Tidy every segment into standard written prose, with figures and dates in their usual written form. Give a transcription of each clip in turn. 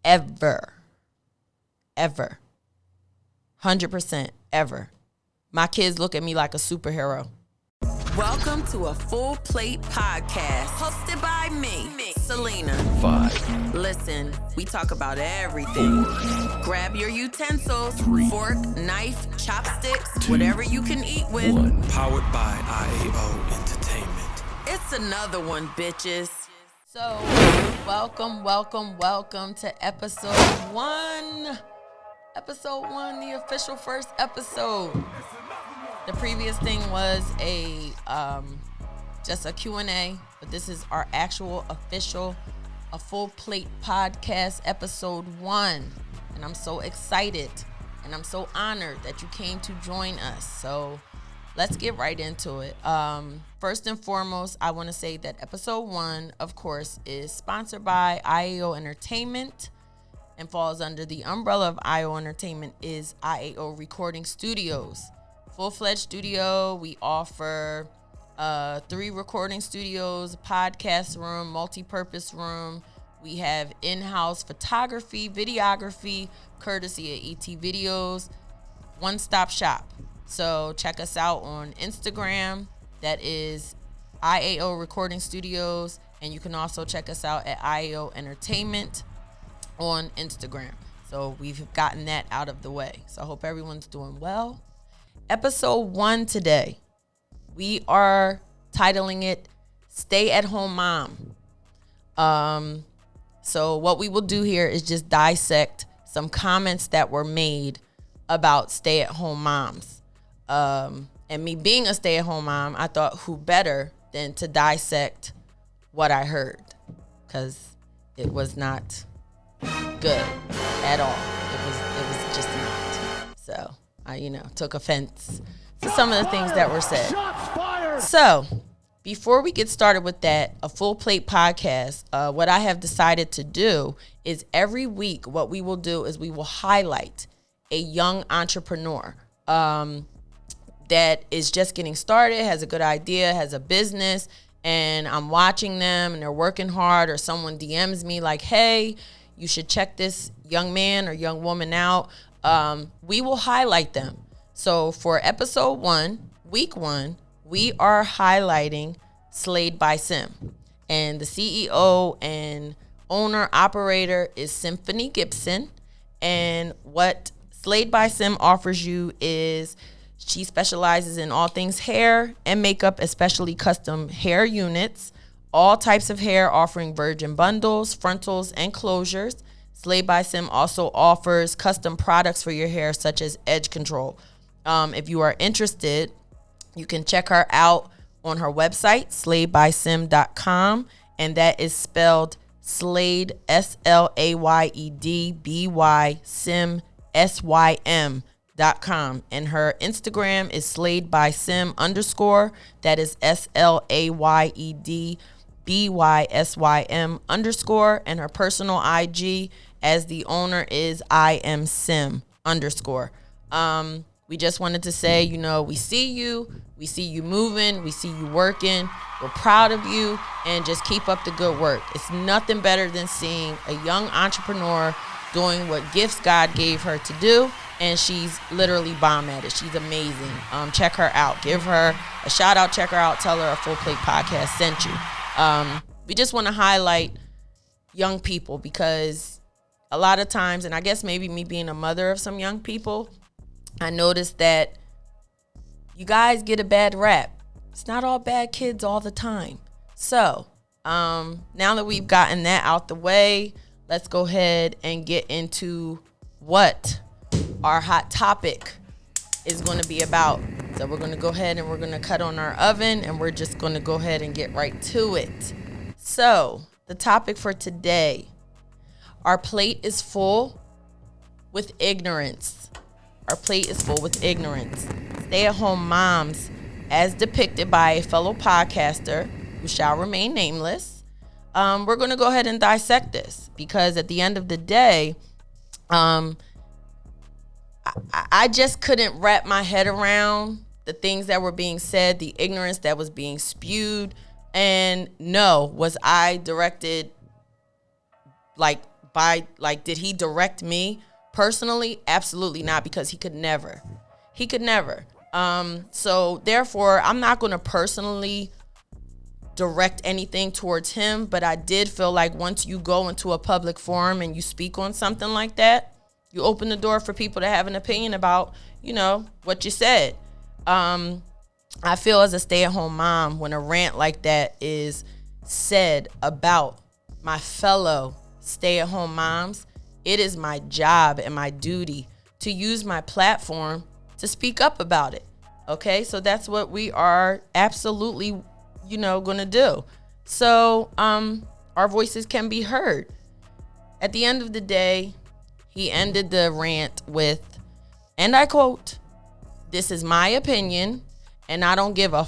ever. 100% ever. My kids look at me like a superhero. Welcome to a Full Plate Podcast, hosted by me, Selena. 5. Listen, we talk about everything. 4. Grab your utensils, 3. fork, knife, chopsticks, 2. whatever you can eat with. 1. Powered by IAO Entertainment. It's another one, bitches. So, welcome to episode 1. Episode 1, the official first episode. The previous thing was just a Q&A, but this is our actual official, a Full Plate Podcast episode 1. And I'm so excited and I'm so honored that you came to join us. So let's get right into it. First and foremost, I want to say that episode 1, of course, is sponsored by IAO Entertainment and falls under the umbrella of IAO Entertainment is IAO Recording Studios. Full-fledged studio. We offer 3 recording studios, a podcast room, multi-purpose room. We have in-house photography, videography, courtesy of ET Videos. One-stop shop. So check us out on Instagram. That is IAO Recording Studios. And you can also check us out at IAO Entertainment on Instagram. So we've gotten that out of the way. So I hope everyone's doing well. Episode 1 today, we are titling it Stay at Home Mom. So what we will do here is just dissect some comments that were made about stay at home moms. And me being a stay at home mom, I thought who better than to dissect what I heard, because it was not good at all. It was just not. So I, took offense to some of the things that were said. So, before we get started with that, a Full Plate Podcast, what I have decided to do is every week what we will do is we will highlight a young entrepreneur that is just getting started, has a good idea, has a business, and I'm watching them and they're working hard, or someone DMs me like, hey, you should check this young man or young woman out. We will highlight them. So for episode 1, week 1, we are highlighting Slayed by Sim. And the CEO and owner operator is Symphony Gibson. And what Slayed by Sim offers you is she specializes in all things hair and makeup, especially custom hair units, all types of hair, offering virgin bundles, frontals, and closures. Slayed by Sim also offers custom products for your hair, such as edge control. If you are interested, you can check her out on her website, slayedbysim.com, and that is spelled Slayed, SLAYED Sim, SYM.com. And her Instagram is slayedbysim_. That is SLAYED_. And her personal IG as the owner is IamSim_. We just wanted to say, we see you moving, we see you working, we're proud of you, and just keep up the good work. It's nothing better than seeing a young entrepreneur doing what gifts God gave her to do, and she's literally bomb at it. She's amazing. Check her out. Give her a shout out, check her out, tell her a Full Plate Podcast sent you. We just want to highlight young people because a lot of times, and I guess maybe me being a mother of some young people, I noticed that you guys get a bad rap. It's not all bad kids all the time. So, now that we've gotten that out the way, let's go ahead and get into what our hot topic is going to be about. So we're going to go ahead and we're going to cut on our oven and we're just going to go ahead and get right to it. So, the topic for today, our plate is full with ignorance. Our plate is full with ignorance. Stay-at-home moms, as depicted by a fellow podcaster who shall remain nameless. We're going to go ahead and dissect this because at the end of the day, I just couldn't wrap my head around the things that were being said, the ignorance that was being spewed. And no, was I directed like did he direct me personally? Absolutely not, because he could never. So therefore, I'm not going to personally direct anything towards him, but I did feel like once you go into a public forum and you speak on something like that, you open the door for people to have an opinion about, what you said. I feel as a stay-at-home mom, when a rant like that is said about my fellow stay-at-home moms, it is my job and my duty to use my platform to speak up about it. Okay, so that's what we are absolutely, going to do. So our voices can be heard. At the end of the day, he ended the rant with, and I quote, "This is my opinion, and I don't give a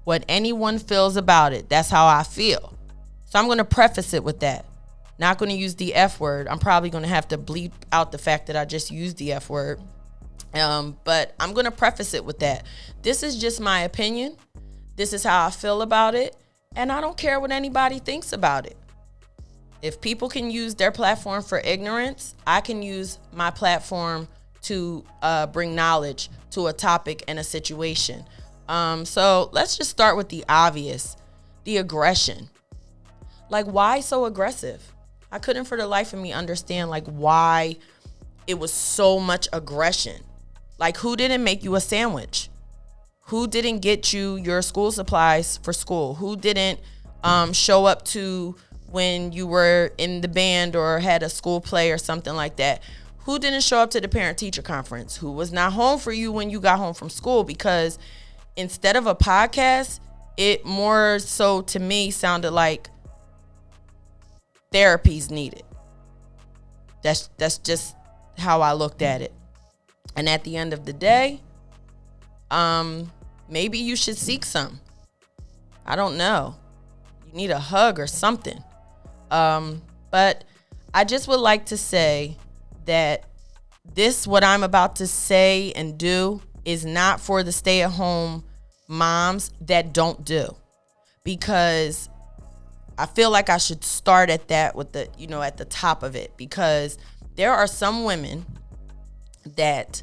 what anyone feels about it. That's how I feel." So I'm going to preface it with that. Not going to use the F word. I'm probably going to have to bleep out the fact that I just used the F word. But I'm going to preface it with that. This is just my opinion. This is how I feel about it. And I don't care what anybody thinks about it. If people can use their platform for ignorance, I can use my platform to bring knowledge to a topic and a situation. So let's just start with the obvious, the aggression. Like, why so aggressive? I couldn't for the life of me understand why it was so much aggression. Like, who didn't make you a sandwich? Who didn't get you your school supplies for school? Who didn't show up to when you were in the band or had a school play or something like that? Who didn't show up to the parent-teacher conference? Who was not home for you when you got home from school? Because instead of a podcast, it more so to me sounded like therapy's needed. That's just how I looked at it. And at the end of the day, maybe you should seek some. I don't know. You need a hug or something. But I just would like to say that what I'm about to say and do is not for the stay-at-home moms that don't do. Because I feel like I should start at that with at the top of it, because there are some women that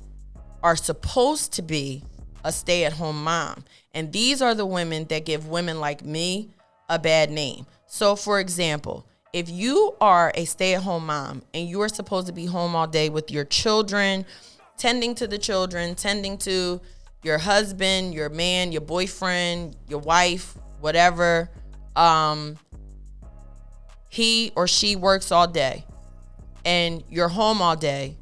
are supposed to be a stay-at-home mom. And these are the women that give women like me a bad name. So for example, if you are a stay-at-home mom and you are supposed to be home all day with your children, tending to the children, tending to your husband, your man, your boyfriend, your wife, whatever, he or she works all day and you're home all day.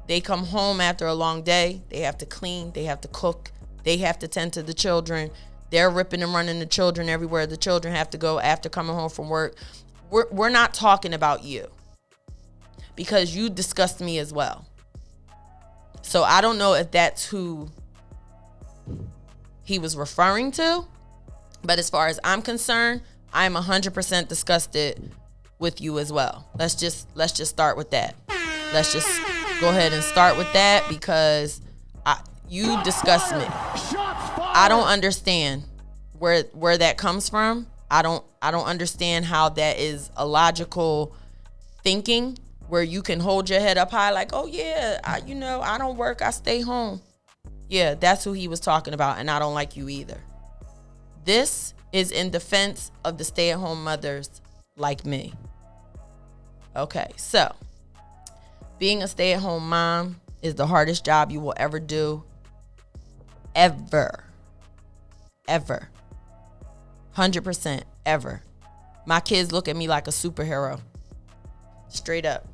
They come home after a long day. They have to clean. They have to cook. They have to tend to the children. They're ripping and running the children everywhere the children have to go after coming home from work. We're not talking about you, because you disgust me as well. So I don't know if that's who he was referring to, but as far as I'm concerned, I'm 100% disgusted with you as well. Let's just start with that. Let's just go ahead and start with that, because you disgust me. I don't understand where that comes from. I don't understand how that is a logical thinking where you can hold your head up high like, oh yeah, I don't work, I stay home. Yeah, that's who he was talking about, and I don't like you either. This is in defense of the stay-at-home mothers like me. Okay, so being a stay-at-home mom is the hardest job you will ever do. Ever. 100% ever. My kids look at me like a superhero. Straight up.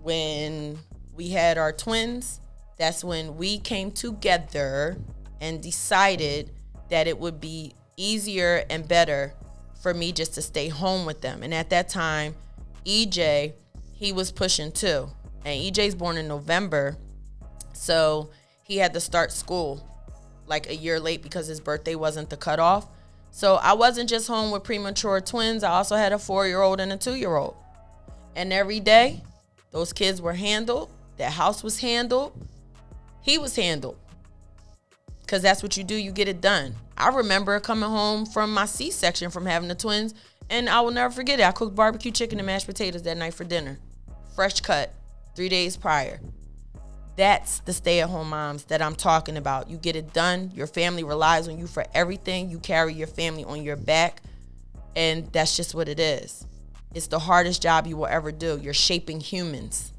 When we had our twins, that's when we came together and decided that it would be easier and better for me just to stay home with them. And at that time, EJ, he was pushing 2. And EJ's born in November, so he had to start school like a year late because his birthday wasn't the cutoff. So I wasn't just home with premature twins. I also had a 4-year-old and a 2-year-old. And every day, those kids were handled. That house was handled. He was handled. Because that's what you do. You get it done. I remember coming home from my C-section from having the twins, and I will never forget it. I cooked barbecue chicken and mashed potatoes that night for dinner. fresh cut 3 days prior. That's the stay-at-home moms that I'm talking about. You get it done. Your family relies on you for everything. You carry your family on your back, and that's just what it is. It's the hardest job you will ever do. You're shaping humans,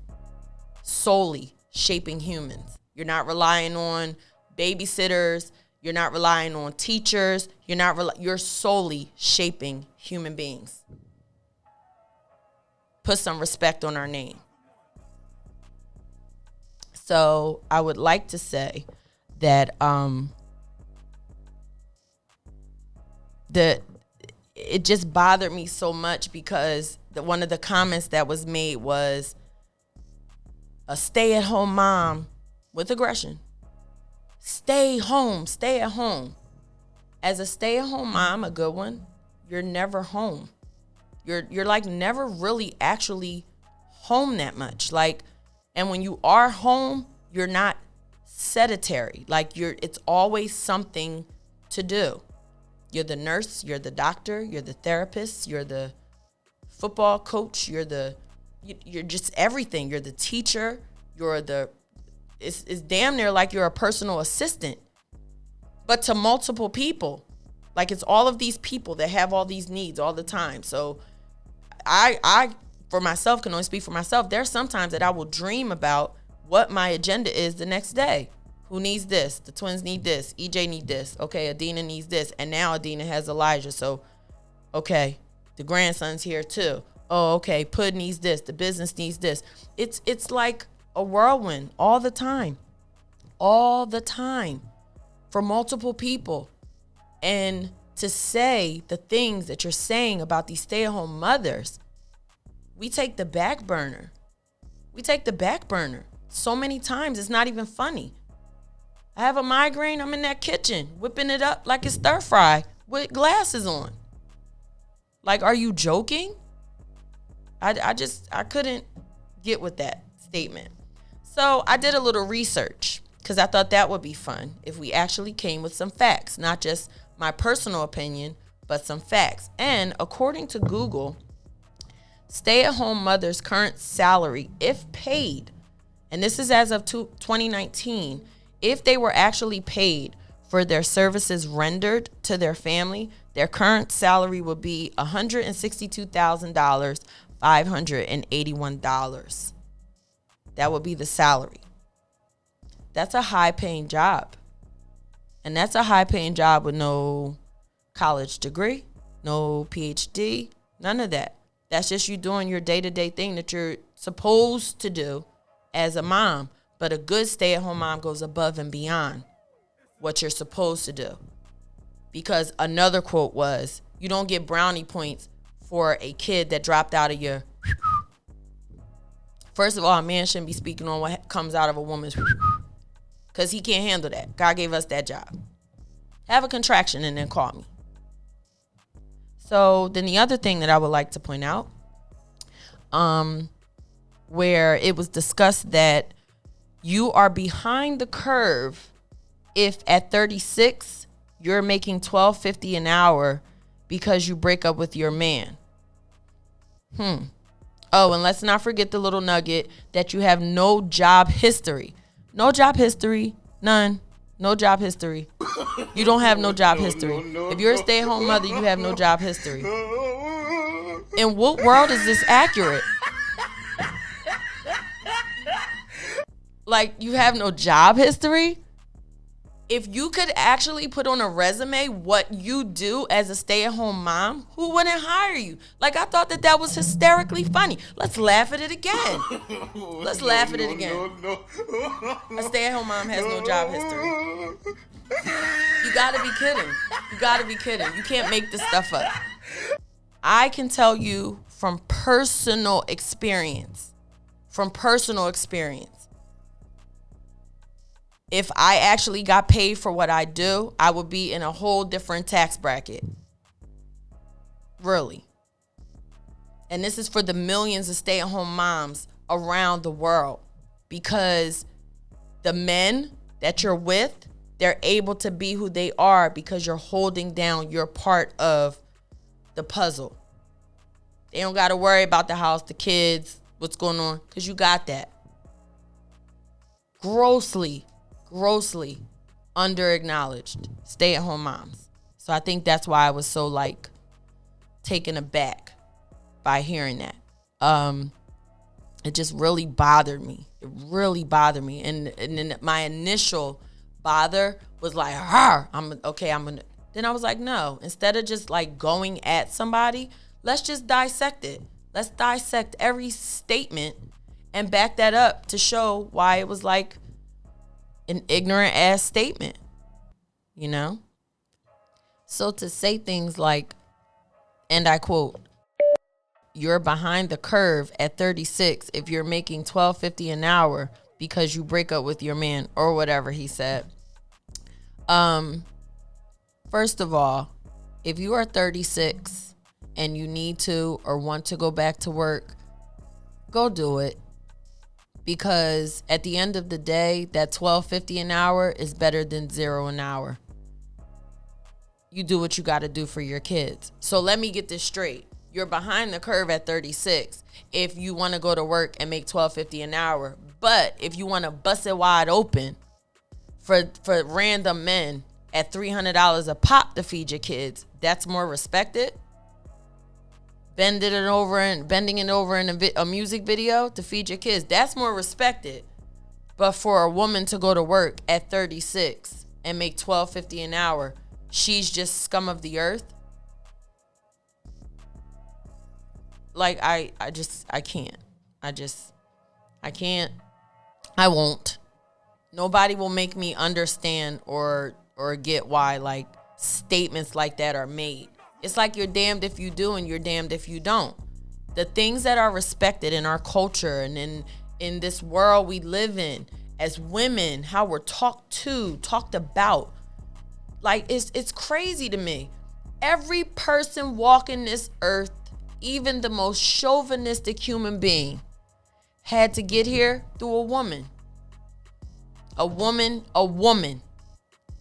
solely shaping humans. You're not relying on babysitters. You're not relying on teachers. You're solely shaping human beings. Put some respect on our name. So I would like to say that it just bothered me so much because one of the comments that was made was a stay-at-home mom with aggression. Stay home, stay at home. As a stay-at-home mom, a good one, you're never home. You're like never really actually home that much. Like, and when you are home, you're not sedentary. Like it's always something to do. You're the nurse, you're the doctor, you're the therapist, you're the football coach, you're just everything. You're the teacher, it's damn near like you're a personal assistant, but to multiple people. Like it's all of these people that have all these needs all the time. So I for myself can only speak for myself. There's sometimes that I will dream about what my agenda is the next day. Who needs this? The twins need this. EJ need this. Okay, Adina needs this. And now Adina has Elijah. So, okay, the grandson's here too. Oh, okay, Pud needs this. The business needs this. It's like a whirlwind all the time. All the time. For multiple people. And to say the things that you're saying about these stay-at-home mothers, we take the back burner. We take the back burner. So many times it's not even funny. I have a migraine, I'm in that kitchen whipping it up like it's stir fry with glasses on. Like, are you joking? I couldn't get with that statement. So I did a little research because I thought that would be fun if we actually came with some facts, not just my personal opinion, but some facts. And according to Google, stay-at-home mothers' current salary, if paid, and this is as of 2019, if they were actually paid for their services rendered to their family, their current salary would be $162,581. That would be the salary. That's a high-paying job. And that's a high-paying job with no college degree, no PhD, none of that. That's just you doing your day-to-day thing that you're supposed to do as a mom. But a good stay-at-home mom goes above and beyond what you're supposed to do. Because another quote was, you don't get brownie points for a kid that dropped out of your... First of all, a man shouldn't be speaking on what comes out of a woman's... Because he can't handle that. God gave us that job. Have a contraction and then call me. So then the other thing that I would like to point out, where it was discussed that you are behind the curve if at 36 you're making $12.50 an hour because you break up with your man. Oh, and let's not forget the little nugget that you have no job history. No job history, none. No job history. You don't have no job history. If you're a stay-at-home mother, you have no job history. In what world is this accurate? Like, you have no job history? If you could actually put on a resume what you do as a stay-at-home mom, who wouldn't hire you? Like, I thought that was hysterically funny. Let's laugh at it again. Let's laugh at it again. A stay-at-home mom has no job history. You gotta be kidding. You gotta be kidding. You can't make this stuff up. I can tell you from personal experience, if I actually got paid for what I do, I would be in a whole different tax bracket. Really. And this is for the millions of stay-at-home moms around the world. Because the men that you're with, they're able to be who they are because you're holding down your part of the puzzle. They don't got to worry about the house, the kids, what's going on, because you got that. Grossly under-acknowledged stay-at-home moms. So I think that's why I was so, like, taken aback by hearing that. It just really bothered me. It really bothered me. And then my initial bother was like, Then I was like, no. Instead of just, like, going at somebody, let's just dissect it. Let's dissect every statement and back that up to show why it was, like, an ignorant ass statement, you know? So to say things like, and I quote, "You're behind the curve at 36 if you're making $12.50 an hour because you break up with your man," or whatever he said. First of all, if you are 36 and you need to or want to go back to work, go do it. Because at the end of the day, that $12.50 an hour is better than $0 an hour. You do what you got to do for your kids. So let me get this straight. You're behind the curve at 36 if you want to go to work and make $12.50 an hour. But if you want to bust it wide open for random men at $300 a pop to feed your kids, that's more respected. Bending it over in a music video to feed your kids, that's more respected. But for a woman to go to work at 36 and make $12.50 an hour, she's just scum of the earth. Like, I can't. I can't. I won't. Nobody will make me understand or get why, like, statements like that are made. It's like you're damned if you do and you're damned if you don't. The things that are respected in our culture and in this world we live in as women, how we're talked about, like, it's crazy to me. Every person walking this earth, even the most chauvinistic human being, had to get here through a woman. A woman.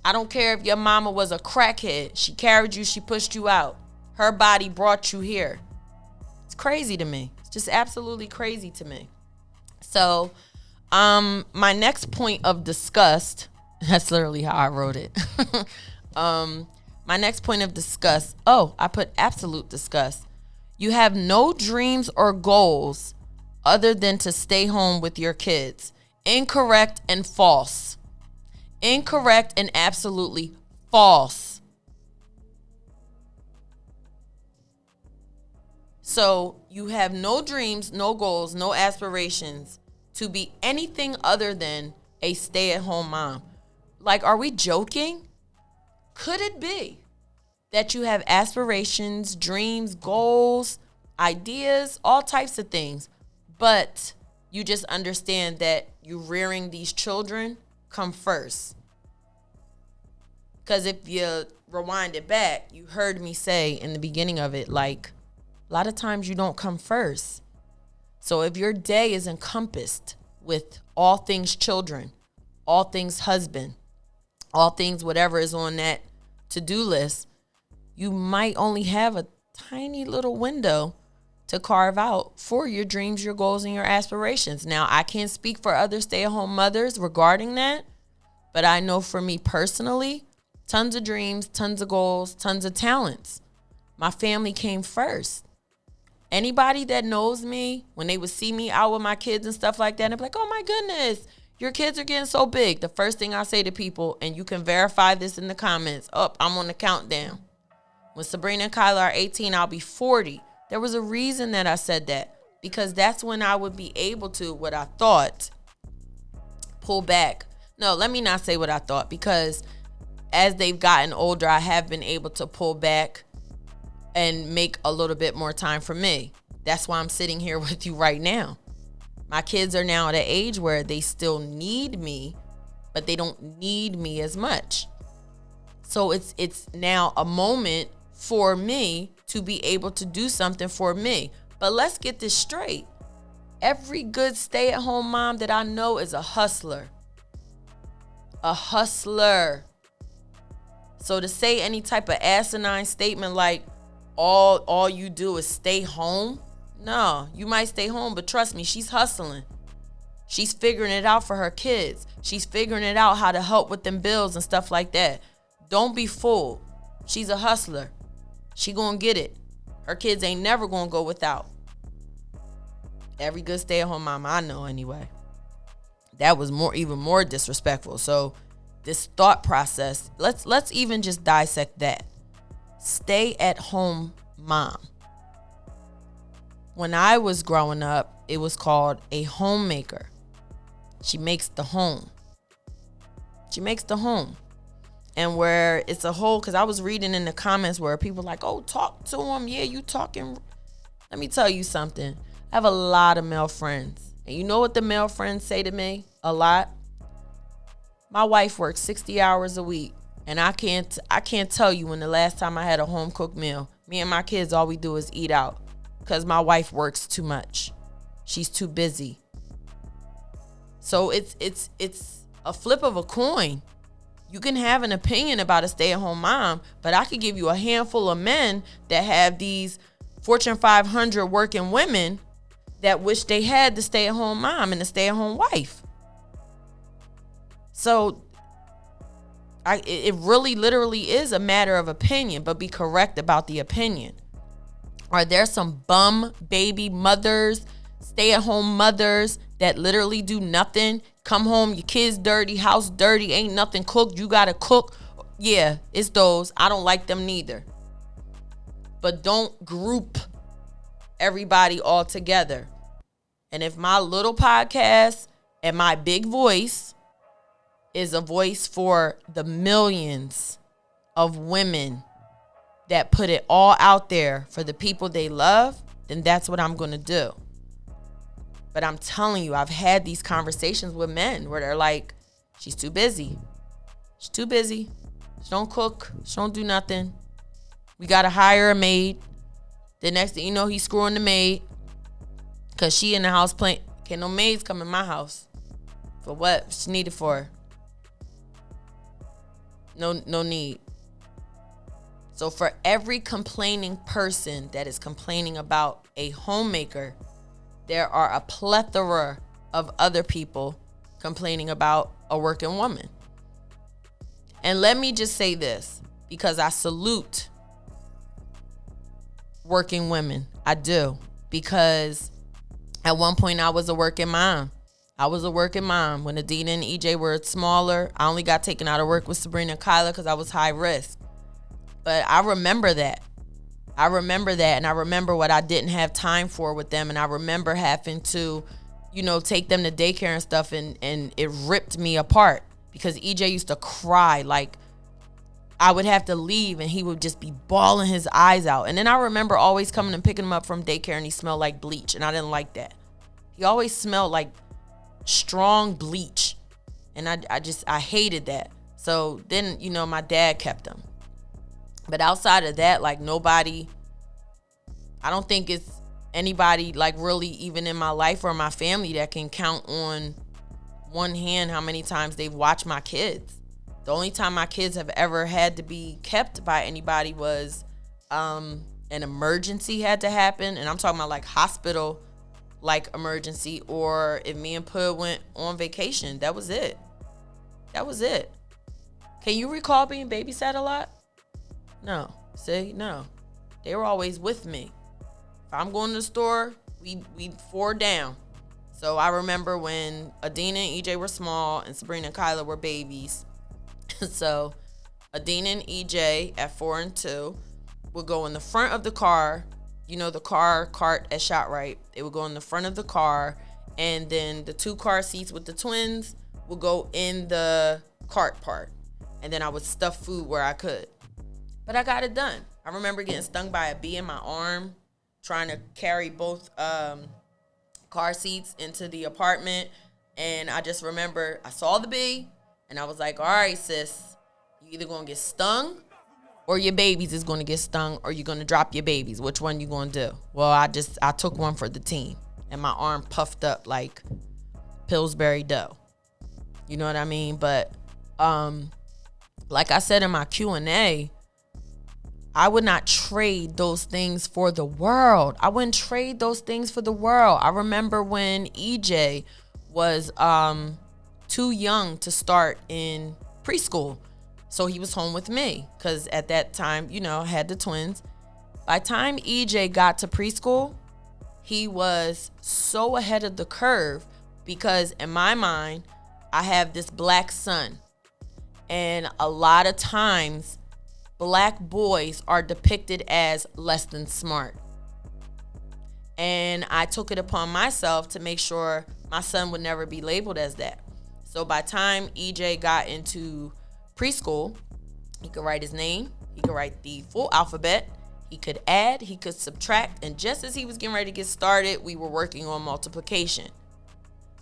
I don't care if your mama was a crackhead. She carried you, she pushed you out. Her body brought you here. It's crazy to me. It's just absolutely crazy to me. So, my next point of disgust, that's literally how I wrote it. My next point of disgust, I put absolute disgust. You have no dreams or goals other than to stay home with your kids. Incorrect and false. Incorrect and absolutely false. So you have no dreams, no goals, no aspirations to be anything other than a stay-at-home mom. Like, are we joking? Could it be that you have aspirations, dreams, goals, ideas, all types of things, but you just understand that you rearing these children come first? Because if you rewind it back, you heard me say in the beginning of it, like, a lot of times you don't come first. So if your day is encompassed with all things children, all things husband, all things whatever is on that to-do list, you might only have a tiny little window to carve out for your dreams, your goals, and your aspirations. Now, I can't speak for other stay-at-home mothers regarding that, but I know for me personally, tons of dreams, tons of goals, tons of talents. My family came first. Anybody that knows me, when they would see me out with my kids and stuff like that, they'd be like, "Oh my goodness, your kids are getting so big." The first thing I say to people, and you can verify this in the comments, I'm on the countdown. When Sabrina and Kyla are 18, I'll be 40. There was a reason that I said that, because that's when I would be able to, what I thought, pull back. No, let me not say what I thought, because as they've gotten older, I have been able to pull back and make a little bit more time for me. That's why I'm sitting here with you right now. My kids are now at an age where they still need me, but they don't need me as much. So it's now a moment for me to be able to do something for me. But let's get this straight. Every good stay-at-home mom that I know is a hustler. A hustler. So to say any type of asinine statement like all you do is stay home, No, you might stay home, but trust me, she's hustling. She's figuring it out for her kids. She's figuring it out how to help with them bills and stuff like that. Don't be fooled. She's a hustler. She gonna get it. Her kids ain't never gonna go without. Every good stay-at-home mom I know anyway. That was even more disrespectful. So this thought process, let's even just dissect that. Stay-at-home mom. When I was growing up, it was called a homemaker. She makes the home. She makes the home. And where it's a whole, because I was reading in the comments where people were like, oh, talk to him. Yeah, you talking. Let me tell you something. I have a lot of male friends. And you know what the male friends say to me a lot? My wife works 60 hours a week. And I can't tell you when the last time I had a home cooked meal. Me and my kids, all we do is eat out. Because my wife works too much. She's too busy. So it's a flip of a coin. You can have an opinion about a stay-at-home mom, but I could give you a handful of men that have these Fortune 500 working women that wish they had the stay-at-home mom and the stay-at-home wife. So it really literally is a matter of opinion, but be correct about the opinion. Are there some bum baby mothers, stay-at-home mothers that literally do nothing? Come home, your kids dirty, house dirty, ain't nothing cooked, you gotta cook. Yeah, it's those. I don't like them neither. But don't group everybody all together. And if my little podcast and my big voice is a voice for the millions of women that put it all out there for the people they love, then that's what I'm going to do. But I'm telling you, I've had these conversations with men where they're like, she's too busy. She's too busy. She don't cook. She don't do nothing. We got to hire a maid. The next thing you know, he's screwing the maid because she in the house playing. Can't no maids come in my house. For what? She need it for. No need. So for every complaining person that is complaining about a homemaker, there are a plethora of other people complaining about a working woman. And let me just say this, because I salute working women. I do. Because at one point I was a working mom. When Adina and EJ were smaller. I only got taken out of work with Sabrina and Kyla because I was high risk. But I remember that. And I remember what I didn't have time for with them. And I remember having to, take them to daycare and stuff. And it ripped me apart because EJ used to cry. Like, I would have to leave and he would just be bawling his eyes out. And then I remember always coming and picking him up from daycare and he smelled like bleach. And I didn't like that. He always smelled like strong bleach. And I hated that. So then, my dad kept him. But outside of that, like nobody, I don't think it's anybody like really even in my life or my family that can count on one hand how many times they've watched my kids. The only time my kids have ever had to be kept by anybody was an emergency had to happen. And I'm talking about like hospital like emergency, or if me and Pud went on vacation. That was it. Can you recall being babysat a lot? No. See, no. They were always with me. If I'm going to the store, we 4 down. So I remember when Adina and EJ were small and Sabrina and Kyla were babies. So Adina and EJ at 4 and 2 would go in the front of the car. The car cart at ShopRite. They would go in the front of the car, and then the 2 car seats with the twins would go in the cart part. And then I would stuff food where I could. But I got it done. I remember getting stung by a bee in my arm, trying to carry both car seats into the apartment. And I just remember I saw the bee, and I was like, all right, sis, you either going to get stung or your babies is going to get stung, or you're going to drop your babies. Which one you going to do? Well, I took one for the team, and my arm puffed up like Pillsbury dough. You know what I mean? But like I said in my Q&A, I would not trade those things for the world. I wouldn't trade those things for the world. I remember when EJ was too young to start in preschool. So he was home with me because at that time, I had the twins. By the time EJ got to preschool, he was so ahead of the curve because in my mind, I have this black son. And a lot of times, black boys are depicted as less than smart. And I took it upon myself to make sure my son would never be labeled as that. So by the time EJ got into preschool, he could write his name, he could write the full alphabet, he could add, he could subtract, and just as he was getting ready to get started, we were working on multiplication.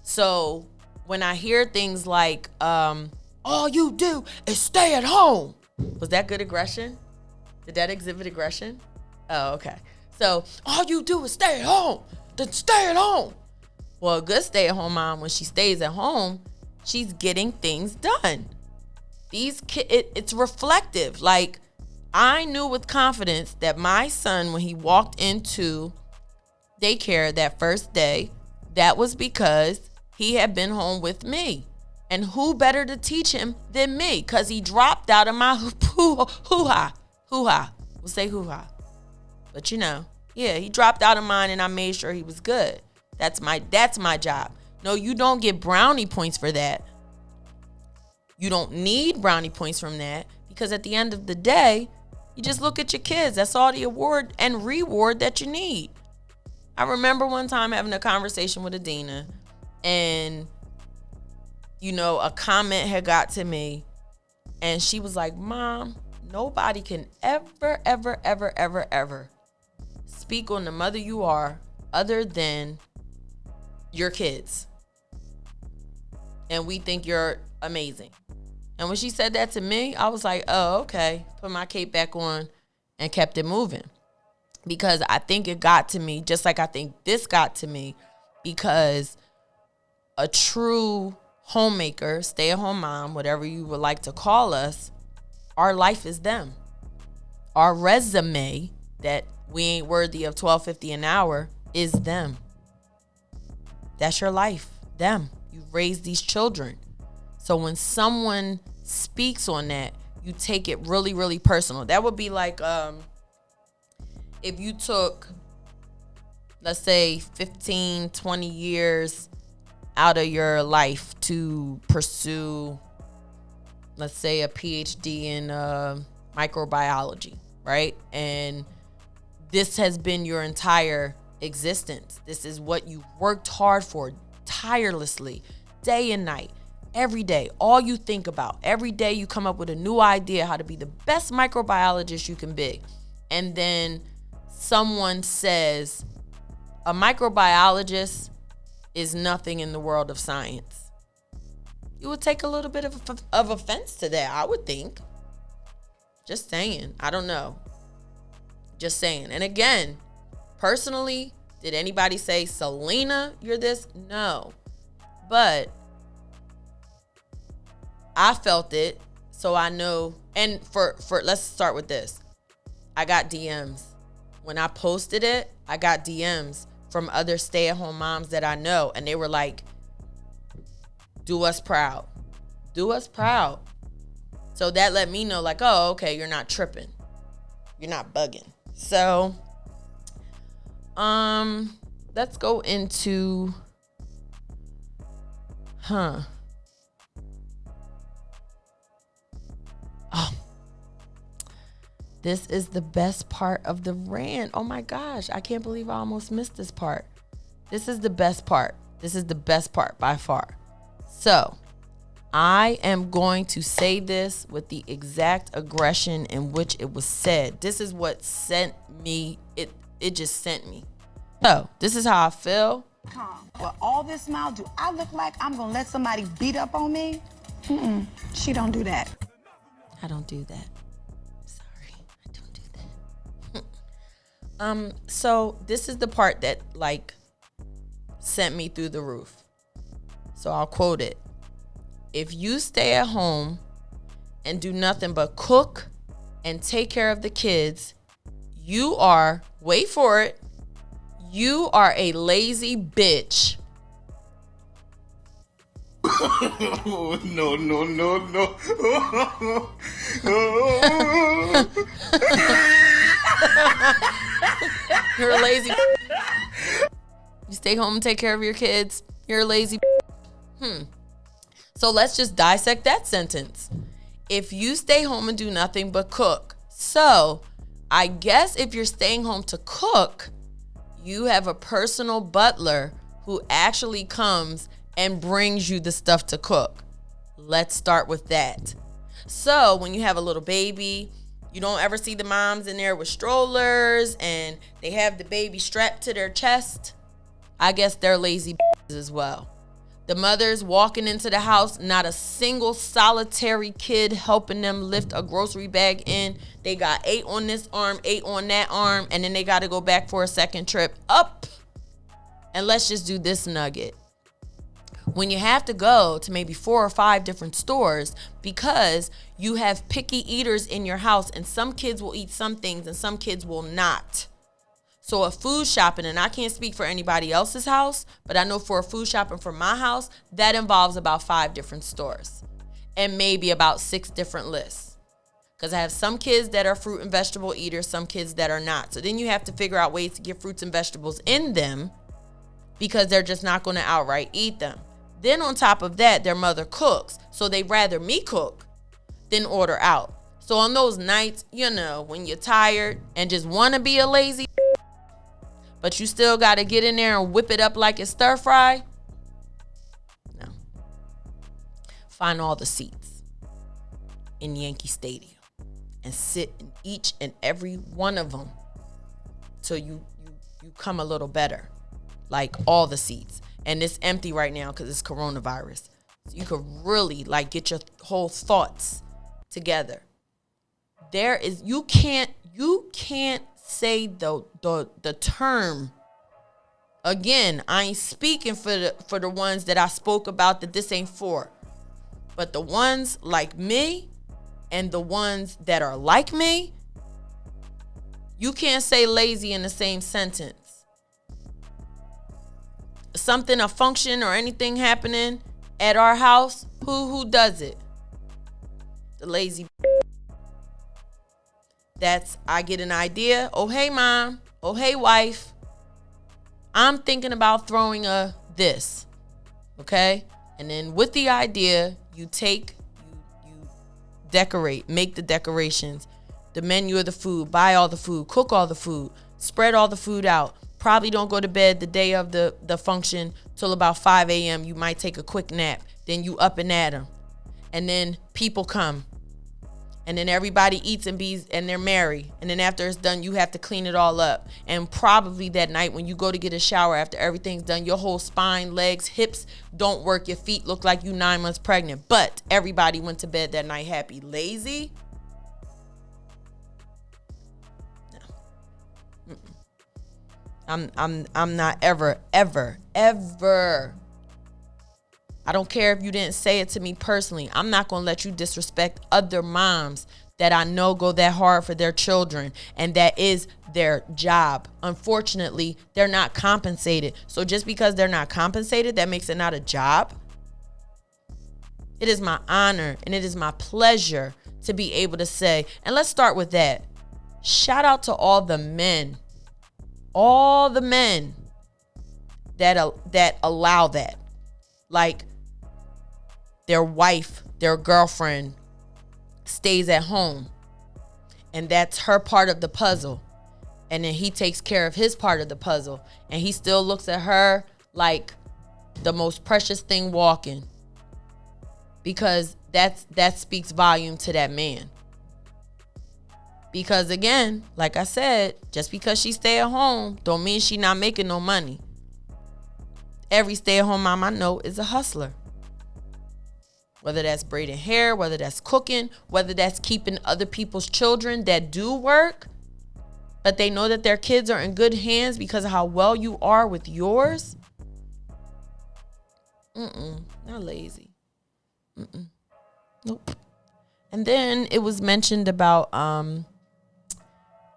So when I hear things like, all you do is stay at home. Was that good aggression? Did that exhibit aggression? Oh, okay. So all you do is stay at home. Then stay at home. Well, a good stay-at-home mom, when she stays at home, she's getting things done. These kids, it's reflective. Like, I knew with confidence that my son, when he walked into daycare that first day, that was because he had been home with me. And who better to teach him than me? Because he dropped out of my hoo-ha. We'll say hoo-ha. But yeah, he dropped out of mine and I made sure he was good. That's my job. No, you don't get brownie points for that. You don't need brownie points from that because at the end of the day, you just look at your kids. That's all the award and reward that you need. I remember one time having a conversation with Adina and a comment had got to me and she was like, Mom, nobody can ever speak on the mother you are other than your kids. And we think you're amazing. And when she said that to me, I was like, oh, okay. Put my cape back on and kept it moving. Because I think it got to me, just like I think this got to me, because a true homemaker, stay-at-home mom, whatever you would like to call us, our life is them. Our resume that we ain't worthy of $12.50 an hour is them. That's your life, them. You've raised these children. So when someone speaks on that, you take it really, really personal. That would be like if you took, let's say, 15, 20 years out of your life to pursue, let's say, a PhD in microbiology, right? And this has been your entire existence. This is what you worked hard for tirelessly, day and night, every day. All you think about. Every day you come up with a new idea how to be the best microbiologist you can be. And then someone says, a microbiologist is nothing in the world of science. You would take a little bit of offense to that, I would think. Just saying. I don't know. Just saying. And again, personally, did anybody say, Selena, you're this? No. But I felt it, so I know. And for let's start with this. I got DMs. When I posted it, I got DMs from other stay-at-home moms that I know, and they were like, do us proud. Do us proud. So that let me know, like, oh, okay, you're not tripping. You're not bugging. So, let's go into, Oh, this is the best part of the rant. Oh my gosh, I can't believe I almost missed this part. This is the best part. This is the best part by far. So, I am going to say this with the exact aggression in which it was said. This is what sent me, it just sent me. So, this is how I feel. With all this mouth, do I look like I'm gonna let somebody beat up on me? She don't do that. I don't do that. Sorry, I don't do that. So this is the part that like sent me through the roof. So I'll quote it. If you stay at home and do nothing but cook, and take care of the kids, you are, wait for it, you are a lazy bitch. No. You're a lazy You stay home and take care of your kids. You're a lazy So let's just dissect that sentence. If you stay home and do nothing but cook. So I guess if you're staying home to cook, you have a personal butler who actually comes and brings you the stuff to cook. Let's start with that. So when you have a little baby, you don't ever see the moms in there with strollers and they have the baby strapped to their chest. I guess they're lazy as well. The mothers walking into the house, not a single solitary kid helping them lift a grocery bag in. They got 8 on this arm, 8 on that arm, and then they got to go back for a second trip up. And let's just do this nugget. When you have to go to maybe 4 or 5 different stores because you have picky eaters in your house, and some kids will eat some things and some kids will not. So a food shopping, and I can't speak for anybody else's house, but I know for a food shopping for my house, that involves about 5 different stores and maybe about 6 different lists. Because I have some kids that are fruit and vegetable eaters, some kids that are not. So then you have to figure out ways to get fruits and vegetables in them because they're just not going to outright eat them. Then on top of that, their mother cooks. So they'd rather me cook than order out. So on those nights, you know, when you're tired and just want to be a lazy, but you still got to get in there and whip it up like it's stir fry. No. Find all the seats in Yankee Stadium and sit in each and every one of them till you come a little better. Like all the seats. And it's empty right now because it's coronavirus. So you could really like get your whole thoughts together. You can't say the term. Again, I ain't speaking for the ones that I spoke about that this ain't for. But the ones like me and the ones that are like me, you can't say lazy in the same sentence. Something, a function or anything happening at our house, who does it? The lazy. That's, I get an idea. Oh, hey, mom. Oh, hey, wife. I'm thinking about throwing a this. Okay? And then with the idea, you decorate, make the decorations, the menu of the food, buy all the food, cook all the food, spread all the food out. Probably don't go to bed the day of the function till about 5 a.m. You might take a quick nap. Then you up and at them. And then people come. And then everybody eats and they're merry. And then after it's done, you have to clean it all up. And probably that night when you go to get a shower after everything's done, your whole spine, legs, hips don't work. Your feet look like you 9 months pregnant. But everybody went to bed that night happy. Lazy? No. I'm not ever. I don't care if you didn't say it to me personally. I'm not going to let you disrespect other moms that I know go that hard for their children, and that is their job. Unfortunately, they're not compensated. So just because they're not compensated, that makes it not a job. It is my honor and it is my pleasure to be able to say, and let's start with that. Shout out to all the men that allow that. Like their wife, their girlfriend stays at home and that's her part of the puzzle. And then he takes care of his part of the puzzle and he still looks at her like the most precious thing walking, because that speaks volume to that man. Because again, like I said, just because she stay at home don't mean she not making no money. Every stay-at-home mom I know is a hustler. Whether that's braiding hair, whether that's cooking, whether that's keeping other people's children that do work, but they know that their kids are in good hands because of how well you are with yours. Not lazy. Nope. And then it was mentioned about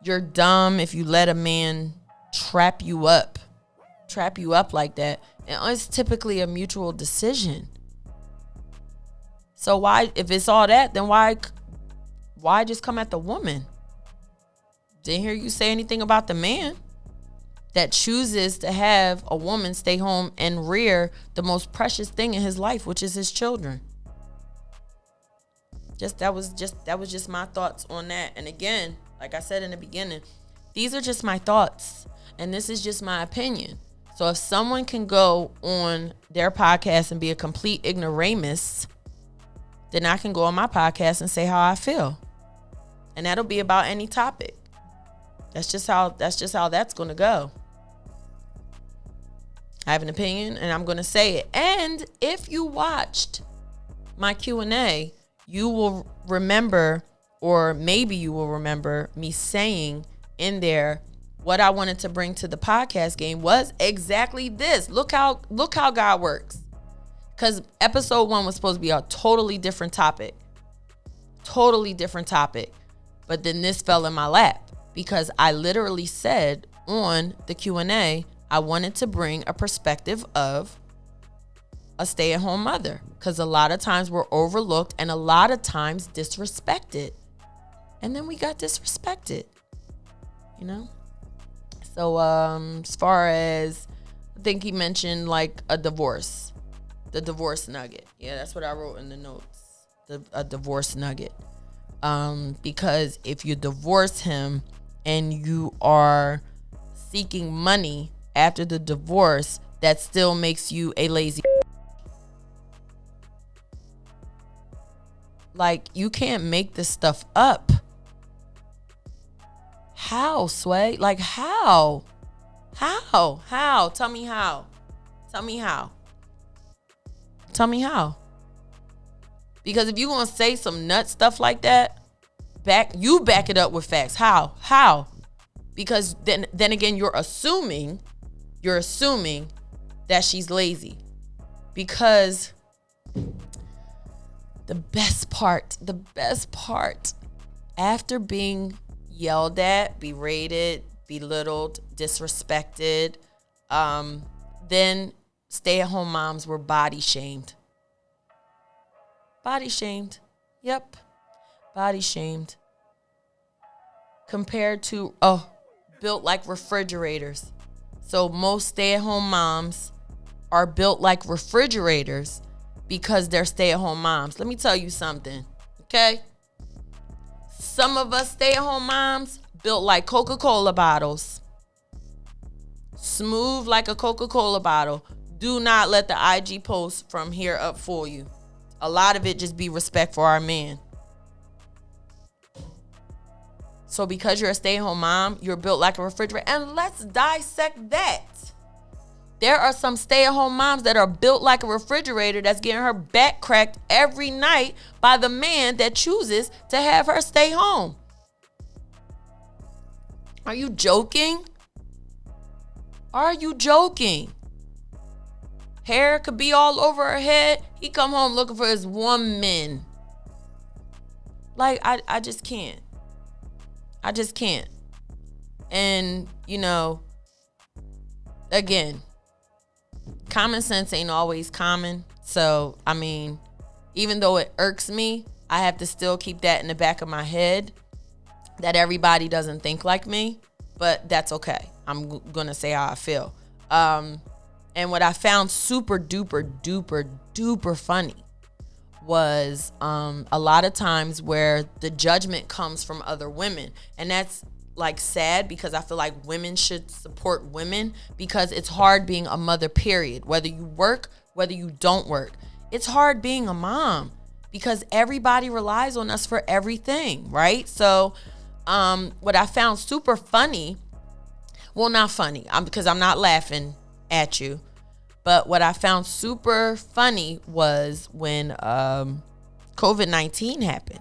you're dumb if you let a man trap you up like that. And it's typically a mutual decision. So why, if it's all that, then why just come at the woman? Didn't hear you say anything about the man that chooses to have a woman stay home and rear the most precious thing in his life, which is his children. That was just my thoughts on that. And again, like I said in the beginning, these are just my thoughts, and this is just my opinion. So if someone can go on their podcast and be a complete ignoramus, then I can go on my podcast and say how I feel, and that'll be about any topic. That's just how that's going to go. I have an opinion, and I'm going to say it. And if you watched my Q&A, you will remember, or maybe you will remember me saying in there what I wanted to bring to the podcast game was exactly this. Look how God works. Because episode 1 was supposed to be a totally different topic. But then this fell in my lap because I literally said on the Q&A, I wanted to bring a perspective of a stay-at-home mother, because a lot of times we're overlooked and a lot of times disrespected. And then we got disrespected, you know? So as far as, I think he mentioned like a divorce, the divorce nugget. Yeah, that's what I wrote in the notes, a divorce nugget. Because if you divorce him and you are seeking money after the divorce, that still makes you a lazy. Like, you can't make this stuff up. How, Sway? Like, how? How? Tell me how. Because if you're going to say some nut stuff like that, back it up with facts. How? Because then again, you're assuming that she's lazy. Because the best part, after being yelled at, berated, belittled, disrespected, then stay-at-home moms were body shamed. Yep. Body shamed. Compared to, built like refrigerators. So most stay-at-home moms are built like refrigerators because they're stay-at-home moms. Let me tell you something, okay? Some of us stay-at-home moms built like Coca-Cola bottles. Smooth like a Coca-Cola bottle. Do not let the IG post from here up fool you. A lot of it just be respect for our men. So because you're a stay-at-home mom, you're built like a refrigerator. And let's dissect that. There are some stay-at-home moms that are built like a refrigerator that's getting her back cracked every night by the man that chooses to have her stay home. Are you joking? Hair could be all over her head. He come home looking for his woman. Like, I just can't. And, again, common sense ain't always common. So, I mean, even though it irks me, I have to still keep that in the back of my head that everybody doesn't think like me. But that's okay. I'm going to say how I feel. And what I found super duper funny was a lot of times where the judgment comes from other women. And that's like sad, because I feel like women should support women, because it's hard being a mother, period. Whether you work, whether you don't work. It's hard being a mom because everybody relies on us for everything, right? So what I found super funny, well, not funny, because I'm not laughing at you, but what I found super funny was when COVID-19 happened.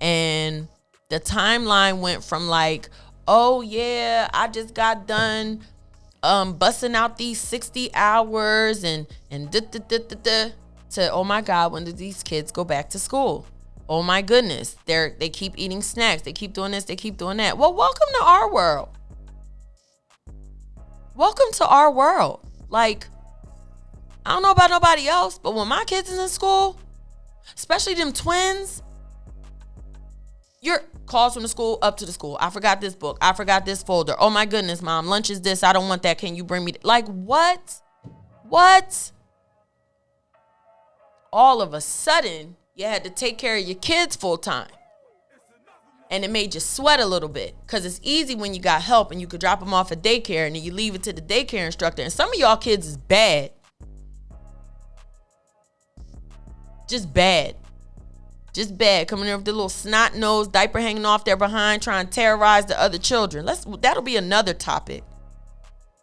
And the timeline went from like, oh yeah, I just got done busting out these 60 hours and to, oh my God, when did these kids go back to school? Oh my goodness, they keep eating snacks. They keep doing this. They keep doing that. Well, welcome to our world. Welcome to our world. Like, I don't know about nobody else, but when my kids is in school, especially them twins, your calls from the school up to the school. I forgot this book. I forgot this folder. Oh my goodness, mom, lunch is this. I don't want that. Can you bring me? Like, what? What? All of a sudden, you had to take care of your kids full time. And it made you sweat a little bit because it's easy when you got help and you could drop them off at daycare and then you leave it to the daycare instructor. And some of y'all kids is bad. Just bad. Just bad. Coming in with the little snot nose, diaper hanging off their behind, trying to terrorize the other children. That'll be another topic.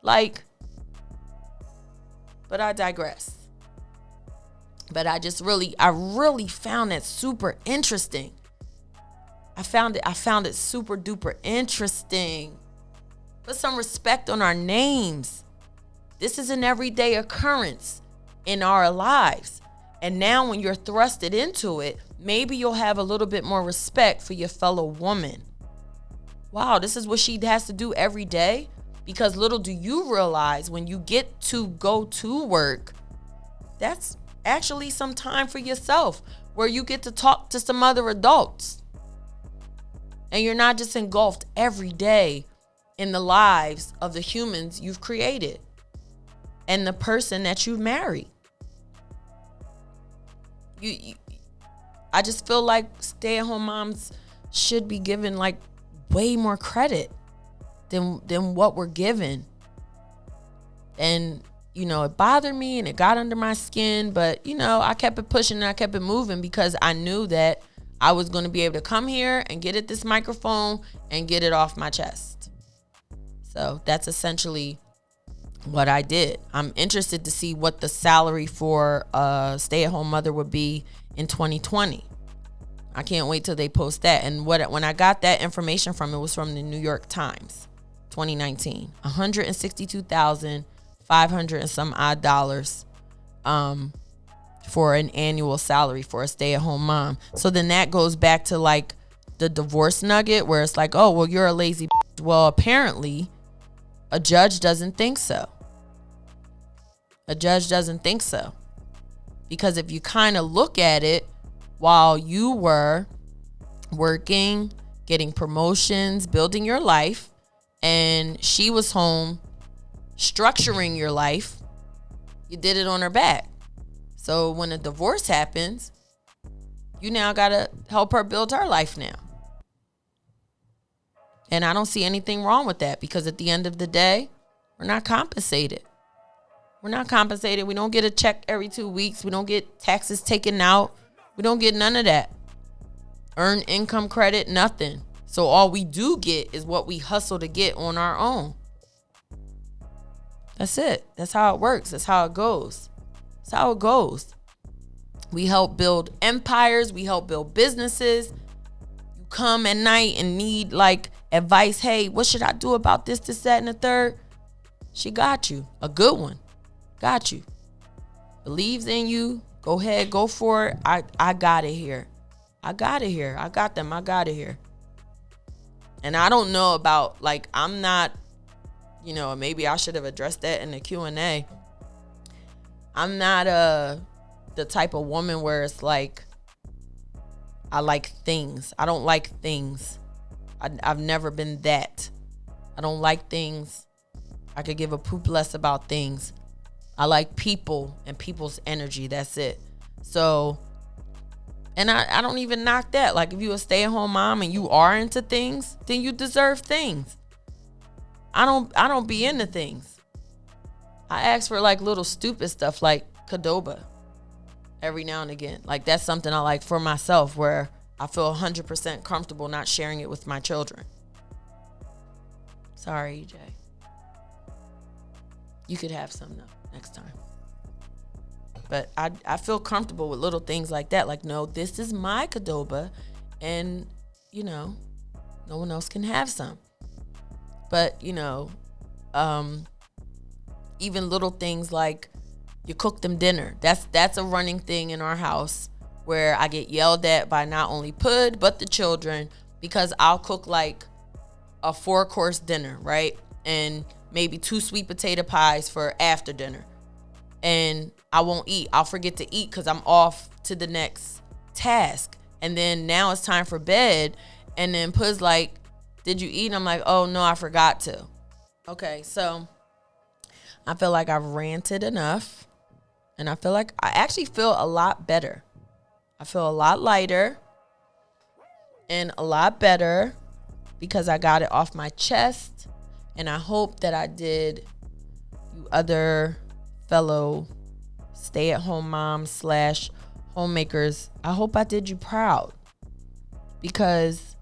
Like, but I digress. But I really found that super interesting. I found it super duper interesting. Put some respect on our names. This is an everyday occurrence in our lives. And now when you're thrusted into it, maybe you'll have a little bit more respect for your fellow woman. Wow, this is what she has to do every day? Because little do you realize when you get to go to work, that's actually some time for yourself where you get to talk to some other adults. And you're not just engulfed every day in the lives of the humans you've created and the person that you've married. I just feel like stay-at-home moms should be given like way more credit than what we're given. And it bothered me and it got under my skin, but I kept it pushing and I kept it moving because I knew that I was going to be able to come here and get at this microphone and get it off my chest. So that's essentially what I did. I'm interested to see what the salary for a stay-at-home mother would be in 2020. I can't wait till they post that. And when I got that information from, it was from the New York Times, 2019, $162,500 and some odd dollars for an annual salary for a stay-at-home mom. So then that goes back to like the divorce nugget where it's like, oh, well, you're a lazy bitch. Well, apparently a judge doesn't think so. A judge doesn't think so. Because if you kind of look at it, while you were working, getting promotions, building your life, and she was home structuring your life, you did it on her back. So when a divorce happens, you now got to help her build her life now. And I don't see anything wrong with that because at the end of the day, we're not compensated. We're not compensated. We don't get a check every 2 weeks. We don't get taxes taken out. We don't get none of that. Earned income credit, nothing. So all we do get is what we hustle to get on our own. That's it. That's how it works. That's how it goes. That's how it goes. We help build empires. We help build businesses. You come at night and need like advice. Hey, what should I do about this, that, and the third? She got you. A good one. Got you. Believes in you. Go ahead. Go for it. I got it here. I got it here. I got them. I got it here. And I don't know about, like, I'm not, maybe I should have addressed that in the Q&A. I'm not the type of woman where it's like, I like things. I don't like things. I've never been that. I don't like things. I could give a poop less about things. I like people and people's energy. That's it. So, and I don't even knock that. Like, if you're a stay-at-home mom and you are into things, then you deserve things. I don't be into things. I ask for like little stupid stuff like Qdoba every now and again. Like, that's something I like for myself where I feel 100% comfortable not sharing it with my children. Sorry, EJ. You could have some though next time. But I feel comfortable with little things like that. Like, no, this is my Qdoba and, no one else can have some. But, even little things like you cook them dinner. That's a running thing in our house where I get yelled at by not only Pud, but the children, because I'll cook like a 4-course dinner, right? And maybe 2 sweet potato pies for after dinner. And I won't eat. I'll forget to eat because I'm off to the next task. And then now it's time for bed. And then Pud's like, did you eat? And I'm like, oh, no, I forgot to. Okay, so I feel like I've ranted enough. And I feel like I actually feel a lot better. I feel a lot lighter and a lot better because I got it off my chest. And I hope that I did you other fellow stay-at-home moms / homemakers, I hope I did you proud. Because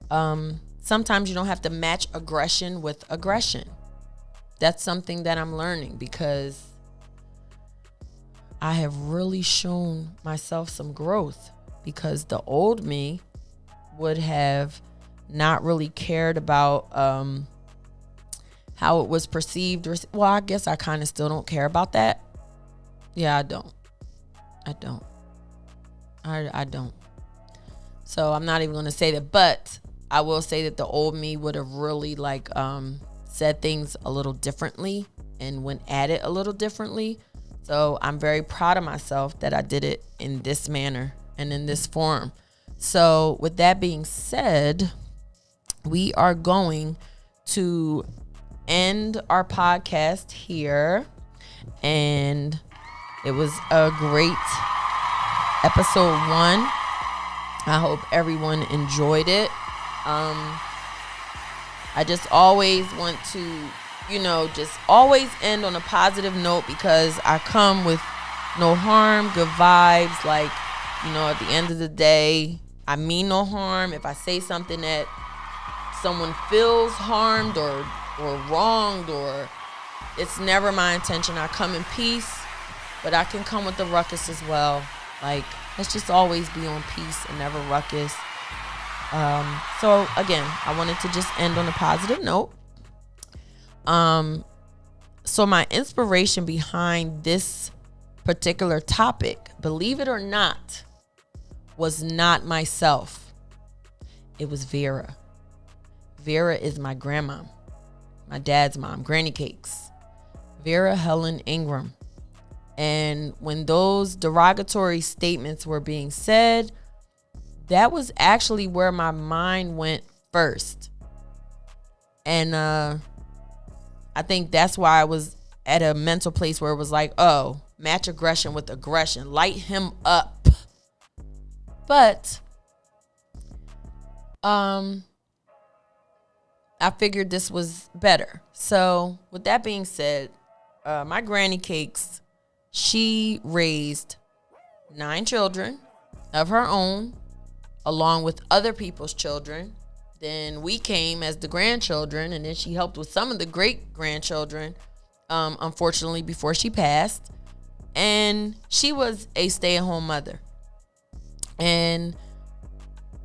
sometimes you don't have to match aggression with aggression. That's something that I'm learning because I have really shown myself some growth, because the old me would have not really cared about how it was perceived. Well, I guess I kind of still don't care about that. Yeah, I don't. I don't. So I'm not even going to say that, but I will say that the old me would have really said things a little differently and went at it a little differently. So I'm very proud of myself that I did it in this manner and in this form. So with that being said, we are going to end our podcast here. And it was a great episode 1. I hope everyone enjoyed it. I just always want to, just always end on a positive note, because I come with no harm, good vibes. At the end of the day, I mean no harm. If I say something that someone feels harmed or wronged, or it's never my intention. I come in peace, but I can come with the ruckus as well. Let's just always be on peace and never ruckus. So again, I wanted to just end on a positive note. So my inspiration behind this particular topic, believe it or not, was not myself. It was Vera. Vera is my grandma, my dad's mom, Granny Cakes. Vera Helen Ingram. And when those derogatory statements were being said, that was actually where my mind went first. And I think that's why I was at a mental place where it was like, oh, match aggression with aggression. Light him up. But I figured this was better. So with that being said, my Granny Cakes, she raised 9 children of her own, along with other people's children. Then we came as the grandchildren, and then she helped with some of the great grandchildren, unfortunately, before she passed. And she was a stay-at-home mother, and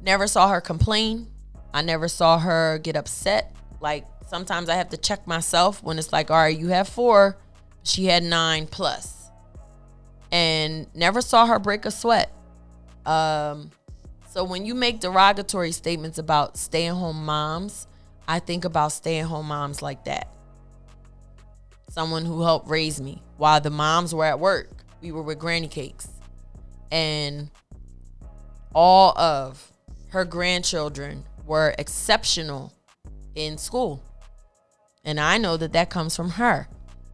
never saw her complain. I never saw her get upset. Sometimes I have to check myself when it's like, all right, you have 4. She had 9 plus. And never saw her break a sweat. So when you make derogatory statements about stay-at-home moms, I think about stay-at-home moms like that. Someone who helped raise me while the moms were at work. We were with Granny Cakes. And all of her grandchildren were exceptional in school. And I know that comes from her.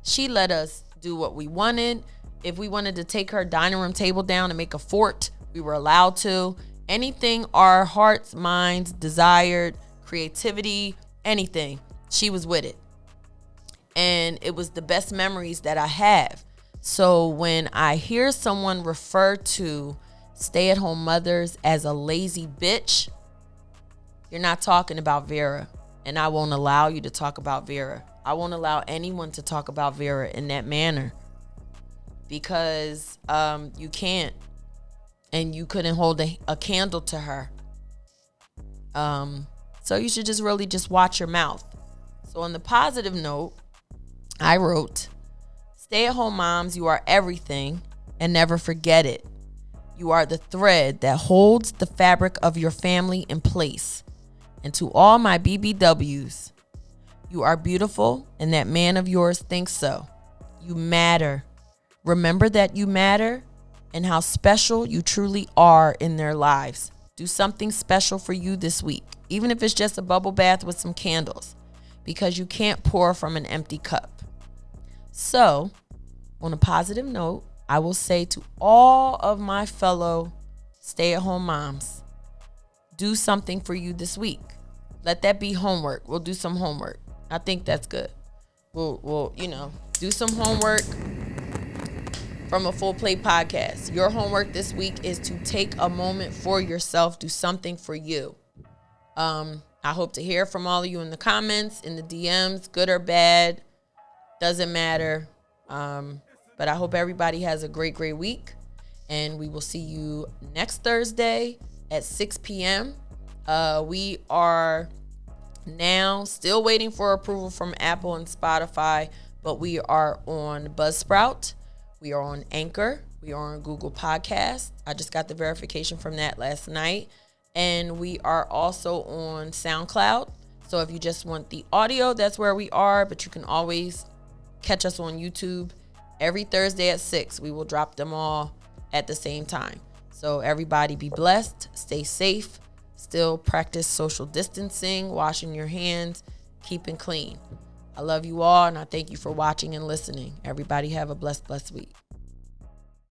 She let us do what we wanted. If we wanted to take her dining room table down and make a fort, we were allowed to. Anything our hearts, minds desired, creativity, anything, she was with it. And it was the best memories that I have. So when I hear someone refer to stay-at-home mothers as a lazy bitch, you're not talking about Vera. And I won't allow you to talk about Vera. I won't allow anyone to talk about Vera in that manner. Because you can't. And you couldn't hold a candle to her. So you should just really just watch your mouth. So on the positive note, I wrote, stay-at-home moms, you are everything, and never forget it. You are the thread that holds the fabric of your family in place. And to all my BBWs, you are beautiful, and that man of yours thinks so. You matter. Remember that you matter and how special you truly are in their lives. Do something special for you this week, even if it's just a bubble bath with some candles, because you can't pour from an empty cup. So, on a positive note, I will say to all of my fellow stay-at-home moms, do something for you this week. Let that be homework. We'll do some homework. I think that's good. We'll do some homework from a Full Plate podcast. Your homework this week is to take a moment for yourself. Do something for you. I hope to hear from all of you in the comments, in the DMs, good or bad. Doesn't matter. But I hope everybody has a great, great week. And we will see you next Thursday at 6 p.m. We are now still waiting for approval from Apple and Spotify, but we are on Buzzsprout. We are on Anchor. We are on Google Podcasts. I just got the verification from that last night. And we are also on SoundCloud. So if you just want the audio, that's where we are. But you can always catch us on YouTube. Every Thursday at 6, we will drop them all at the same time. So everybody be blessed, stay safe, still practice social distancing, washing your hands, keeping clean. I love you all, and I thank you for watching and listening. Everybody have a blessed, blessed week.